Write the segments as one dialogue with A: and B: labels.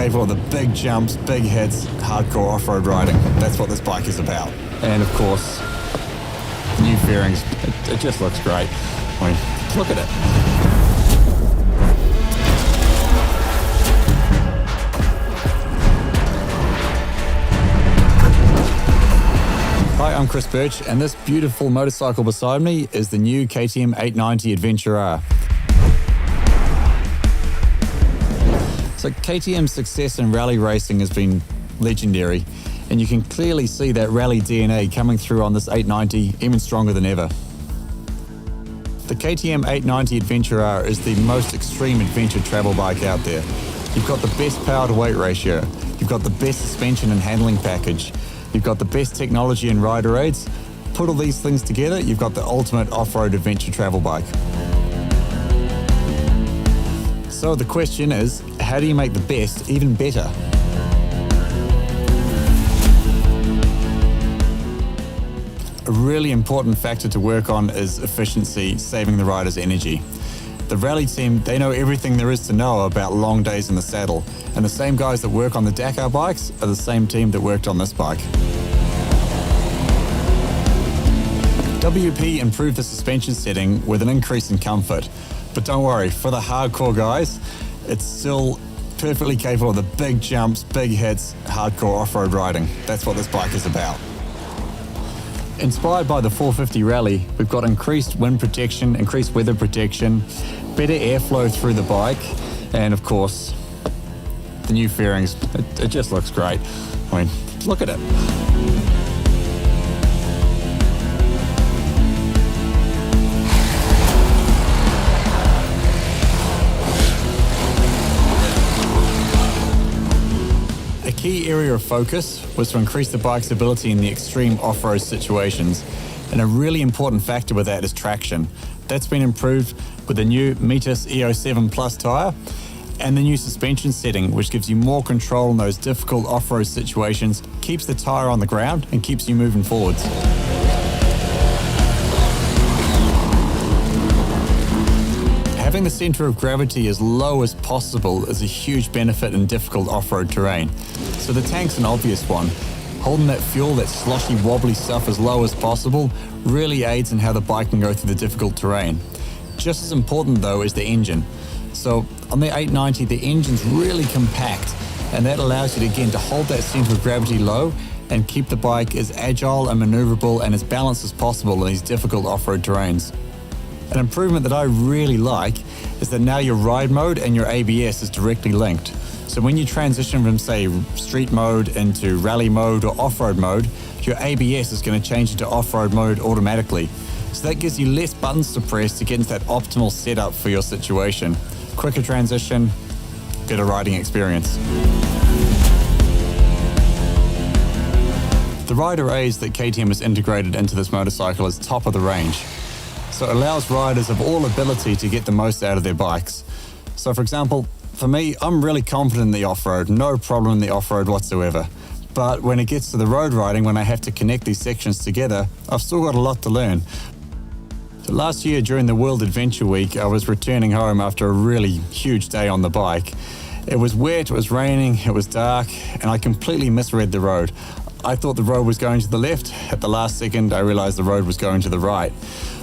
A: capable of the big jumps, big hits, hardcore off-road riding. That's what this bike is about. And of course, new fairings. It just looks great. I mean, look at it. Hi, I'm Chris Birch, and this beautiful motorcycle beside me is the new KTM 890 Adventure R. So KTM's success in rally racing has been legendary, and you can clearly see that rally DNA coming through on this 890 even stronger than ever. The KTM 890 Adventure R is the most extreme adventure travel bike out there. You've got the best power to weight ratio, you've got the best suspension and handling package, you've got the best technology and rider aids. Put all these things together, you've got the ultimate off-road adventure travel bike. So the question is, how do you make the best even better? A really important factor to work on is efficiency, saving the rider's energy. The rally team, they know everything there is to know about long days in the saddle, and the same guys that work on the Dakar bikes are the same team that worked on this bike. WP improved the suspension setting with an increase in comfort. But don't worry, for the hardcore guys, it's still perfectly capable of the big jumps, big hits, hardcore off-road riding. That's what this bike is about. Inspired by the 450 Rally, we've got increased wind protection, increased weather protection, better airflow through the bike, and of course, the new fairings. It just looks great. I mean, look at it. A key area of focus was to increase the bike's ability in the extreme off-road situations, and a really important factor with that is traction. That's been improved with the new Metis EO7 Plus tyre and the new suspension setting, which gives you more control in those difficult off-road situations, keeps the tyre on the ground and keeps you moving forwards. Having the centre of gravity as low as possible is a huge benefit in difficult off-road terrain. So the tank's an obvious one. Holding that fuel, that sloshy, wobbly stuff as low as possible really aids in how the bike can go through the difficult terrain. Just as important though is the engine. So on the 890, the engine's really compact, and that allows you again to hold that centre of gravity low and keep the bike as agile and manoeuvrable and as balanced as possible in these difficult off-road terrains. An improvement that I really like is that now your ride mode and your ABS is directly linked. So when you transition from, say, street mode into rally mode or off-road mode, your ABS is going to change into off-road mode automatically. So that gives you less buttons to press to get into that optimal setup for your situation. Quicker transition, better riding experience. The rider aids that KTM has integrated into this motorcycle is top of the range. So it allows riders of all ability to get the most out of their bikes. So for example, for me, I'm really confident in the off-road, no problem in the off-road whatsoever. But when it gets to the road riding, when I have to connect these sections together, I've still got a lot to learn. So last year during the World Adventure Week, I was returning home after a really huge day on the bike. It was wet, it was raining, it was dark, and I completely misread the road. I thought the road was going to the left. At the last second, I realized the road was going to the right.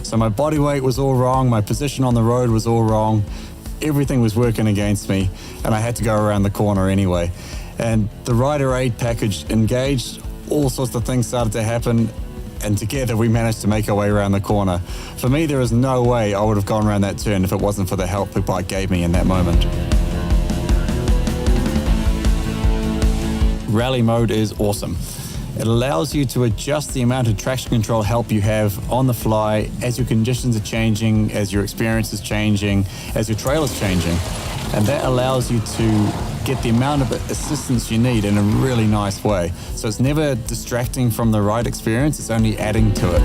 A: So my body weight was all wrong, my position on the road was all wrong, everything was working against me, and I had to go around the corner anyway. And the rider aid package engaged, all sorts of things started to happen, and together we managed to make our way around the corner. For me, there is no way I would have gone around that turn if it wasn't for the help the bike gave me in that moment. Rally mode is awesome. It allows you to adjust the amount of traction control help you have on the fly as your conditions are changing, as your experience is changing, as your trail is changing. And that allows you to get the amount of assistance you need in a really nice way. So it's never distracting from the ride experience, it's only adding to it.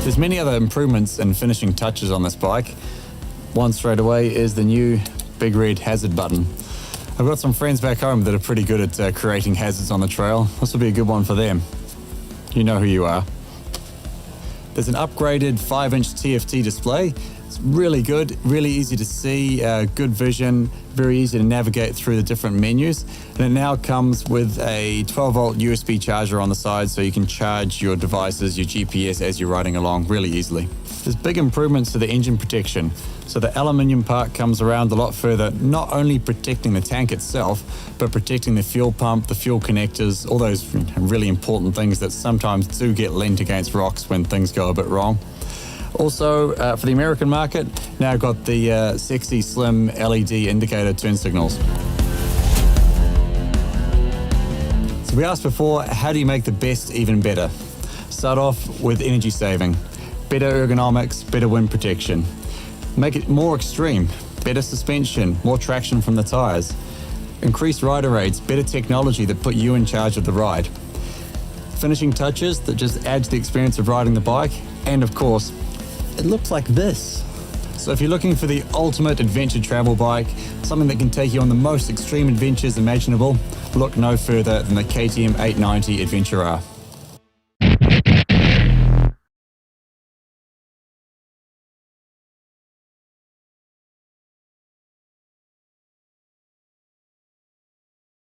A: There's many other improvements and finishing touches on this bike. One straight away is the new big red hazard button. I've got some friends back home that are pretty good at creating hazards on the trail. This will be a good one for them. You know who you are. There's an upgraded 5-inch TFT display It's really good, really easy to see, good vision, very easy to navigate through the different menus. And it now comes with a 12-volt USB charger on the side, so you can charge your devices, your GPS as you're riding along really easily. There's big improvements to the engine protection. So the aluminium part comes around a lot further, not only protecting the tank itself, but protecting the fuel pump, the fuel connectors, all those really important things that sometimes do get lent against rocks when things go a bit wrong. Also, for the American market, now got the sexy, slim LED indicator turn signals. So we asked before, how do you make the best even better? Start off with energy saving, better ergonomics, better wind protection. Make it more extreme, better suspension, more traction from the tires. Increased rider rates, better technology that put you in charge of the ride. Finishing touches that just add to the experience of riding the bike. And of course, it looks like this. So if you're looking for the ultimate adventure travel bike, something that can take you on the most extreme adventures imaginable, look no further than the KTM 890 Adventure R.